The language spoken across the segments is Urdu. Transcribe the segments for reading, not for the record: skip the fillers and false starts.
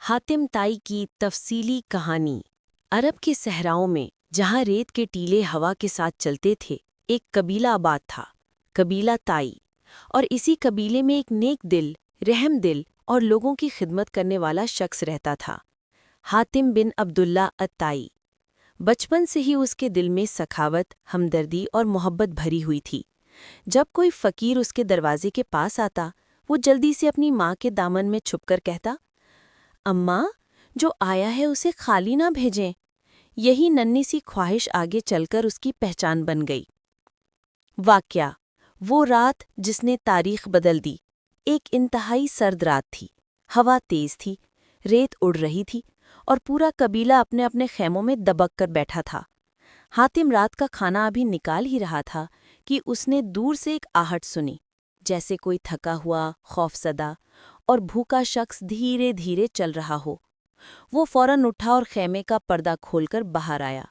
حاتم طائی کی تفصیلی کہانی۔ عرب کے صحراؤں میں جہاں ریت کے ٹیلے ہوا کے ساتھ چلتے تھے، ایک قبیلہ آباد تھا، قبیلہ طائی۔ اور اسی قبیلے میں ایک نیک دل، رحم دل اور لوگوں کی خدمت کرنے والا شخص رہتا تھا، حاتم بن عبداللہ الطائی۔ بچپن سے ہی اس کے دل میں سخاوت، ہمدردی اور محبت بھری ہوئی تھی۔ جب کوئی فقیر اس کے دروازے کے پاس آتا، وہ جلدی سے اپنی ماں کے دامن میں چھپ کر کہتا، اماں، جو آیا ہے اسے خالی نہ بھیجیں۔ یہی ننھی سی خواہش آگے چل کر اس کی پہچان بن گئی۔ واقعہ: وہ رات جس نے تاریخ بدل دی۔ ایک انتہائی سرد رات تھی، ہوا تیز تھی، ریت اڑ رہی تھی اور پورا قبیلہ اپنے اپنے خیموں میں دبک کر بیٹھا تھا۔ حاتم رات کا کھانا ابھی نکال ہی رہا تھا کہ اس نے دور سے ایک آہٹ سنی، جیسے کوئی تھکا ہوا، خوفزدہ اور بھوکا شخص دھیرے دھیرے چل رہا ہو۔ وہ فوراً اٹھا اور خیمے کا پردہ کھول کر باہر آیا۔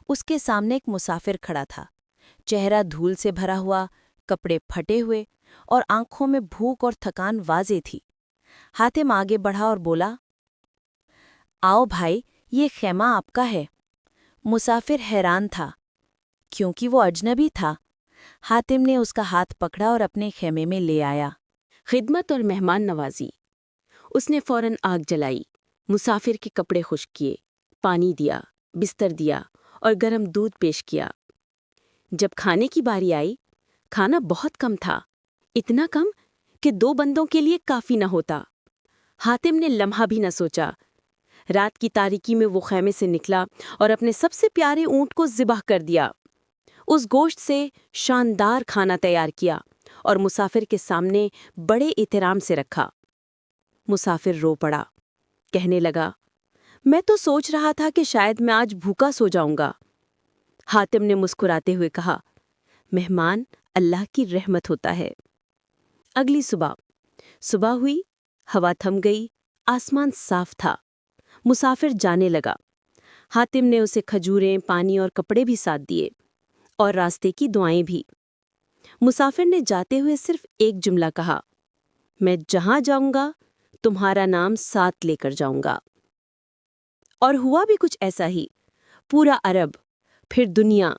اس کے سامنے ایک مسافر کھڑا تھا، چہرہ دھول سے بھرا ہوا، کپڑے پھٹے ہوئے اور آنکھوں میں بھوک اور تھکان واضح تھی۔ حاتم آگے بڑھا اور بولا، آؤ بھائی، یہ خیمہ آپ کا ہے۔ مسافر حیران تھا، کیونکہ وہ اجنبی تھا۔ حاتم نے اس کا ہاتھ پکڑا اور اپنے خیمے میں لے آیا۔ خدمت اور مہمان نوازی۔ اس نے فوراً آگ جلائی، مسافر کے کپڑے خشک کیے، پانی دیا، بستر دیا اور گرم دودھ پیش کیا۔ جب کھانے کی باری آئی، کھانا بہت کم تھا، اتنا کم کہ 2 بندوں کے لیے کافی نہ ہوتا۔ حاتم نے لمحہ بھی نہ سوچا۔ رات کی تاریکی میں وہ خیمے سے نکلا اور اپنے سب سے پیارے اونٹ کو ذبح کر دیا۔ اس گوشت سے شاندار کھانا تیار کیا اور مسافر کے سامنے بڑے احترام سے رکھا۔ مسافر رو پڑا، کہنے لگا، میں تو سوچ رہا تھا کہ شاید میں آج بھوکا سو جاؤں گا۔ حاتم نے مسکراتے ہوئے کہا، مہمان اللہ کی رحمت ہوتا ہے۔ اگلی صبح ہوئی، ہوا تھم گئی، آسمان صاف تھا۔ مسافر جانے لگا۔ حاتم نے اسے کھجوریں، پانی اور کپڑے بھی ساتھ دیے، اور راستے کی دعائیں بھی۔ مسافر نے جاتے ہوئے صرف ایک جملہ کہا، میں جہاں جاؤں گا تمہارا نام ساتھ لے کر جاؤں گا۔ اور ہوا بھی کچھ ایسا ہی۔ پورا عرب، پھر دنیا،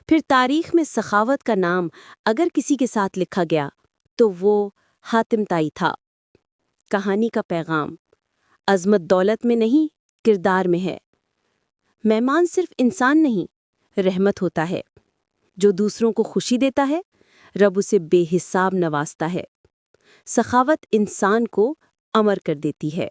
پھر تاریخ میں سخاوت کا نام اگر کسی کے ساتھ لکھا گیا تو وہ حاتم طائی تھا۔ کہانی کا پیغام: عظمت دولت میں نہیں، کردار میں ہے۔ مہمان صرف انسان نہیں، رحمت ہوتا ہے۔ جو دوسروں کو خوشی دیتا ہے، رب اسے بے حساب نوازتا ہے۔ سخاوت انسان کو امر کر دیتی ہے۔